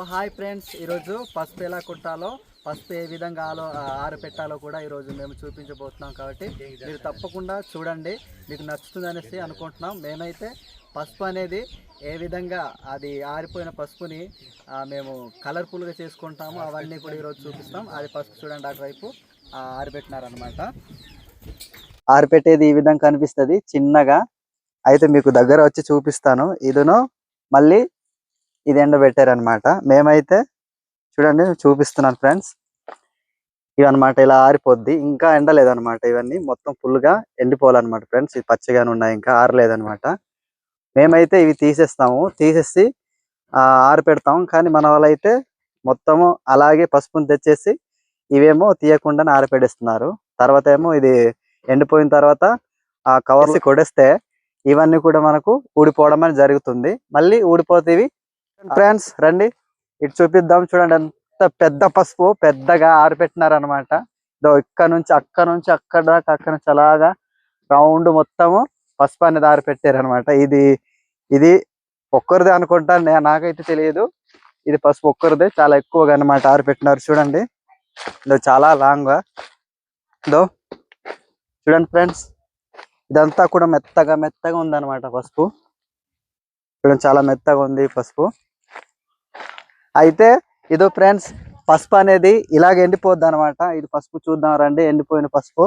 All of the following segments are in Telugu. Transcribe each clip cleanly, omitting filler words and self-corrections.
హాయ్ ఫ్రెండ్స్, ఈరోజు పసుపు ఎలా కుట్టాలో, పసుపు ఏ విధంగా ఆరపెట్టాలో కూడా ఈరోజు మేము చూపించబోతున్నాం. కాబట్టి మీరు తప్పకుండా చూడండి, మీకు నచ్చుతుంది అనేసి అనుకుంటున్నాం. మేమైతే పసుపు అనేది ఏ విధంగా అది ఆరిపోయిన పసుపుని మేము కలర్ఫుల్గా చేసుకుంటాము అవన్నీ కూడా ఈరోజు చూపిస్తాం. అది పసుపు చూడండి అటువైపు ఆరిపెట్టినారనమాట. ఆరిపెట్టేది ఈ విధంగా కనిపిస్తుంది చిన్నగా. అయితే మీకు దగ్గర వచ్చి చూపిస్తాను. ఇదినో మళ్ళీ ఇది ఎండబెట్టారనమాట. మేమైతే చూడండి చూపిస్తున్నాను ఫ్రెండ్స్. ఇవన్నమాట ఇలా ఆరిపోద్ది, ఇంకా ఎండలేదనమాట. ఇవన్నీ మొత్తం ఫుల్గా ఎండిపోవాలన్నమాట ఫ్రెండ్స్. ఇది పచ్చగానే ఉన్నాయి, ఇంకా ఆరలేదనమాట. మేమైతే ఇవి తీసేసి ఆరిపెడతాం. కానీ మన వాళ్ళైతే మొత్తము అలాగే పసుపుని తెచ్చేసి ఇవేమో తీయకుండా ఆరిపెడేస్తున్నారు. తర్వాత ఏమో ఇది ఎండిపోయిన తర్వాత ఆ కవర్స్ కొడేస్తే ఇవన్నీ కూడా మనకు ఊడిపోవడం అని జరుగుతుంది. మళ్ళీ ఊడిపోతేవి ఫ్రెండ్స్ రండి ఇటు చూపిద్దాం. చూడండి ఎంత పెద్ద పసుపు పెద్దగా ఆరిపెట్టినారు అనమాట. ఇక్కడ నుంచి అక్కడ దాకా, అక్కడ నుంచి అలాగా రౌండ్ మొత్తము పసుపు అనేది ఆరిపెట్టారు అనమాట. ఇది ఒక్కరిదే అనుకుంటా, నాకైతే తెలియదు. ఇది పసుపు ఒక్కరిదే, చాలా ఎక్కువగా అనమాట ఆరిపెట్టినారు. చూడండి చాలా లాంగ్ గా చూడండి ఫ్రెండ్స్. ఇదంతా కూడా మెత్తగా ఉందన్నమాట పసుపు. చూడండి చాలా మెత్తగా ఉంది పసుపు. అయితే ఇదో ఫ్రెండ్స్, పసుపు అనేది ఇలాగ ఎండిపోద్ది అనమాట. ఇది పసుపు చూద్దాం రండి, ఎండిపోయిన పసుపు.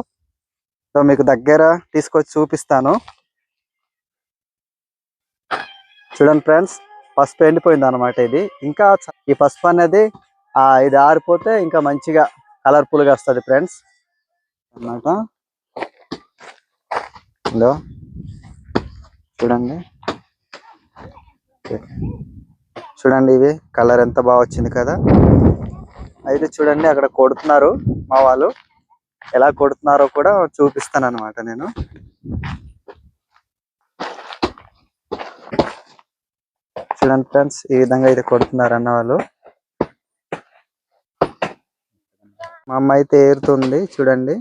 సో మీకు దగ్గర తీసుకొచ్చి చూపిస్తాను. చూడండి ఫ్రెండ్స్, పసుపు ఎండిపోయింది అనమాట. ఇది ఇంకా ఈ పసుపు అనేది ఇది ఆరిపోతే ఇంకా మంచిగా కలర్ఫుల్ గా వస్తుంది ఫ్రెండ్స్ అన్నమాట. హలో చూడండి, చూడండి ఇవి కలర్ ఎంత బాగా వచ్చింది కదా. అయితే చూడండి అక్కడ కొడుతున్నారు మా వాళ్ళు. ఎలా కొడుతున్నారో కూడా చూపిస్తాను అనమాట నేను. చూడండి ఫ్రెండ్స్, ఈ విధంగా అయితే కొడుతున్నారు అన్న వాళ్ళు. మా అమ్మ అయితే ఏరుతుంది చూడండి.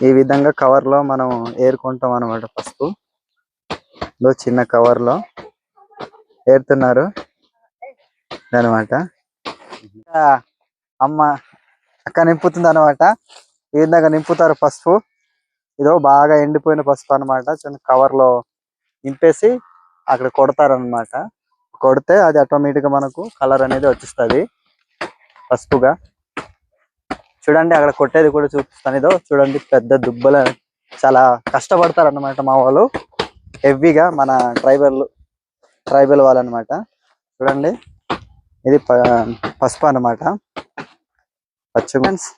ఈ విధంగా కవర్ లో మనం ఏరుకుంటాం అనమాట పసుపు. చిన్న కవర్ లో ఏరుతున్నారు అనమాట. అమ్మ అక్క నింపుతుంది అనమాట. ఈ విధంగా నింపుతారు పసుపు. ఇదో బాగా ఎండిపోయిన పసుపు అనమాట. చిన్న కవర్ లో నింపేసి అక్కడ కొడతారు అనమాట. కొడితే అది ఆటోమేటిక్ గా మనకు కలర్ అనేది వచ్చేస్తుంది పసుపుగా. చూడండి అక్కడ కొట్టేది కూడా చూపిస్తాను. ఇదో చూడండి పెద్ద దుబ్బల, చాలా కష్టపడతారు అన్నమాట మా వాళ్ళు. హెవీగా మన ట్రైబల్ వాళ్ళు అనమాట. చూడండి ఇది పసుపు అనమాట. ఫ్రెండ్స్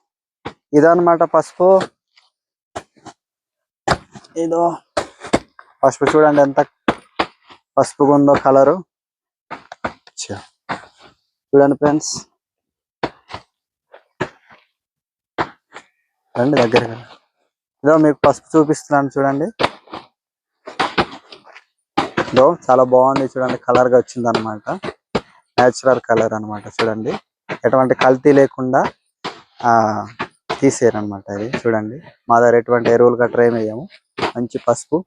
ఇదో అనమాట పసుపు. ఇదో పసుపు చూడండి ఎంత పసుపుగా ఉందో కలరు. చూడండి ఫ్రెండ్స్, రండి దగ్గరగా. ఇదో మీకు పసుపు చూపిస్తున్నాను చూడండి. ఇదో చాలా బాగుంది చూడండి, కలర్ గా వచ్చింది అనమాట. న్యాచురల్ కలర్ అనమాట. చూడండి ఎటువంటి కల్తీ లేకుండా తీసేయరనమాట. ఇది చూడండి మా దగ్గర ఎటువంటి ఎరువులు గట్రా ఏమి వేయము. మంచి పసుపు.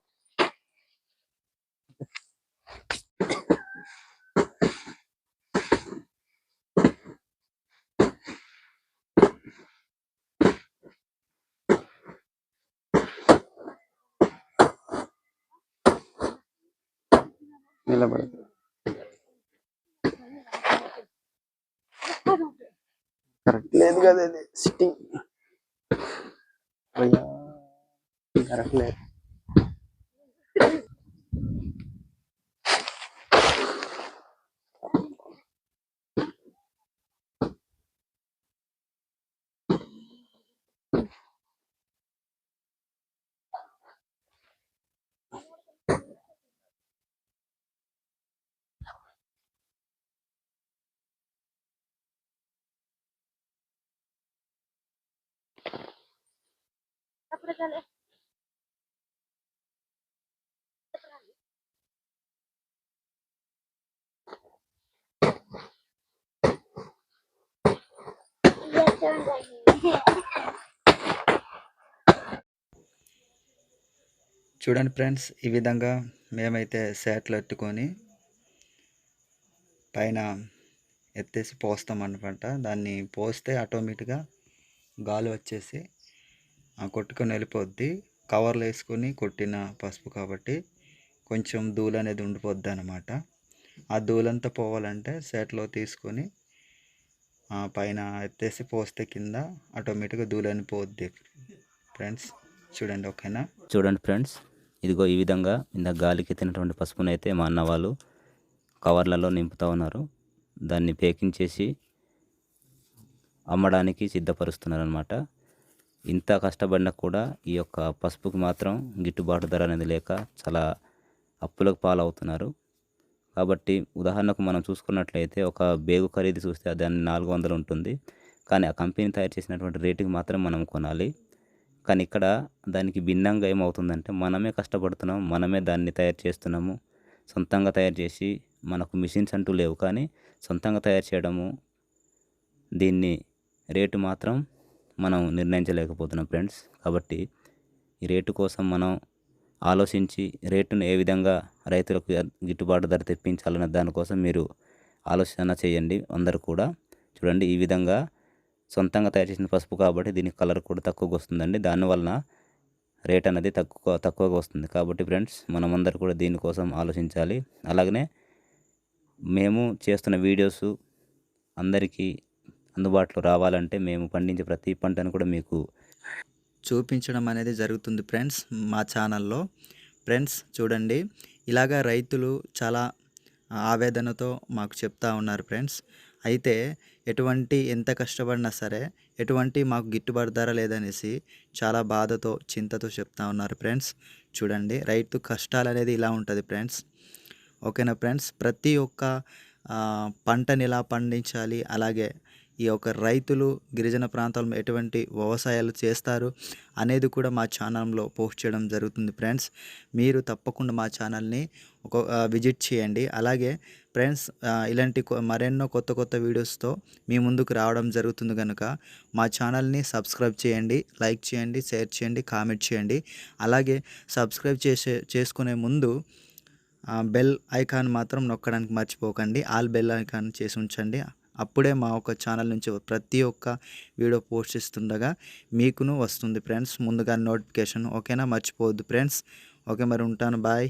నిలబడి కరెక్ట్ లేదు కదా, ఇది సిట్టింగ్ కరెక్ట్ లేదు. చూడండి ఫ్రెండ్స్, ఈ విధంగా మేమైతే సేట్లు ఎత్తుకొని పైన ఎత్తేసి పోస్తాం అనమాట. దాన్ని పోస్తే ఆటోమేటిక్గా గాలి వచ్చేసి కొట్టుకొని వెళ్ళిపోద్ది. కవర్లు వేసుకొని కొట్టిన పసుపు కాబట్టి కొంచెం ధూళి అనేది ఉండిపోద్ది అనమాట. ఆ ధూళంతా పోవాలంటే చేతిలో తీసుకొని పైన ఎత్తేసి పోస్తే కింద ఆటోమేటిక్గా ధూళి అని పోద్ది ఫ్రెండ్స్. చూడండి, ఓకేనా? చూడండి ఫ్రెండ్స్, ఇదిగో ఈ విధంగా ఇందాక గాలికి ఎత్తినటువంటి పసుపునైతే మా అన్న వాళ్ళు కవర్లలో నింపుతూ ఉన్నారు. దాన్ని ప్యాకింగ్ చేసి అమ్మడానికి సిద్ధపరుస్తున్నారనమాట. ఇంత కష్టపడినా కూడా ఈ యొక్క పసుపుకి మాత్రం గిట్టుబాటు ధర అనేది లేక చాలా అప్పులకు పాలవుతున్నారు. కాబట్టి ఉదాహరణకు మనం చూసుకున్నట్లయితే ఒక బేగు ఖరీదు చూస్తే దాన్ని 400 ఉంటుంది. కానీ ఆ కంపెనీ తయారు చేసినటువంటి రేటుకి మాత్రం మనం కొనాలి. కానీ ఇక్కడ దానికి భిన్నంగా ఏమవుతుందంటే మనమే కష్టపడుతున్నాం, మనమే దాన్ని తయారు చేస్తున్నాము. సొంతంగా తయారు చేసి మనకు మిషన్స్ అంటూ లేవు, కానీ సొంతంగా తయారు చేయడము, దీన్ని రేటు మాత్రం మనం నిర్ణయించలేకపోతున్నాం ఫ్రెండ్స్. కాబట్టి ఈ రేటు కోసం మనం ఆలోచించి రేటును ఏ విధంగా రైతులకు గిట్టుబాటు ధర తెప్పించాలన్న దానికోసం మీరు ఆలోచన చేయండి అందరూ కూడా. చూడండి, ఈ విధంగా సొంతంగా తయారు చేసిన పసుపు కాబట్టి దీనికి కలర్ కూడా తక్కువగా వస్తుందండి. దానివలన రేట్ అనేది తక్కువగా వస్తుంది. కాబట్టి ఫ్రెండ్స్, మనమందరూ కూడా దీనికోసం ఆలోచించాలి. అలాగనే మేము చేస్తున్న వీడియోస్ అందరికీ అందుబాటులో రావాలంటే మేము పండించే ప్రతి పంటను కూడా మీకు చూపించడం అనేది జరుగుతుంది ఫ్రెండ్స్ మా ఛానల్లో. ఫ్రెండ్స్ చూడండి, ఇలాగా రైతులు చాలా ఆవేదనతో మాకు చెప్తా ఉన్నారు ఫ్రెండ్స్. అయితే ఎంత కష్టపడినా సరే మాకు గిట్టుబాటు ధర లేదనేసి చాలా బాధతో చింతతో చెప్తా ఉన్నారు ఫ్రెండ్స్. చూడండి, రైతు కష్టాలు అనేది ఇలా ఉంటుంది ఫ్రెండ్స్. ఓకేనా ఫ్రెండ్స్? ప్రతి ఒక్క పంటని ఎలా పండించాలి, అలాగే ఈ యొక్క రైతులు గిరిజన ప్రాంతాల్లో ఎటువంటి వ్యవసాయాలు చేస్తారు అనేది కూడా మా ఛానల్లో పోస్ట్ చేయడం జరుగుతుంది ఫ్రెండ్స్. మీరు తప్పకుండా మా ఛానల్ని విజిట్ చేయండి. అలాగే ఫ్రెండ్స్, ఇలాంటి మరెన్నో కొత్త వీడియోస్తో మీ ముందుకు రావడం జరుగుతుంది కనుక మా ఛానల్ని సబ్స్క్రైబ్ చేయండి, లైక్ చేయండి, షేర్ చేయండి, కామెంట్ చేయండి. అలాగే సబ్స్క్రైబ్ చేసుకునే ముందు బెల్ ఐకాన్ మాత్రం నొక్కడానికి మర్చిపోకండి. ఆల్ బెల్ ఐకాన్ చేసి ఉంచండి. అప్పుడే మా ఒక ఛానల్ నుంచి ప్రతి ఒక్క వీడియో పోస్ట్ చేస్తుండగా మీకును వస్తుంది ఫ్రెండ్స్, ముందుగా నోటిఫికేషన్. ఓకేనా? మర్చిపోవద్దు ఫ్రెండ్స్. ఓకే, మరి ఉంటాను. బాయ్.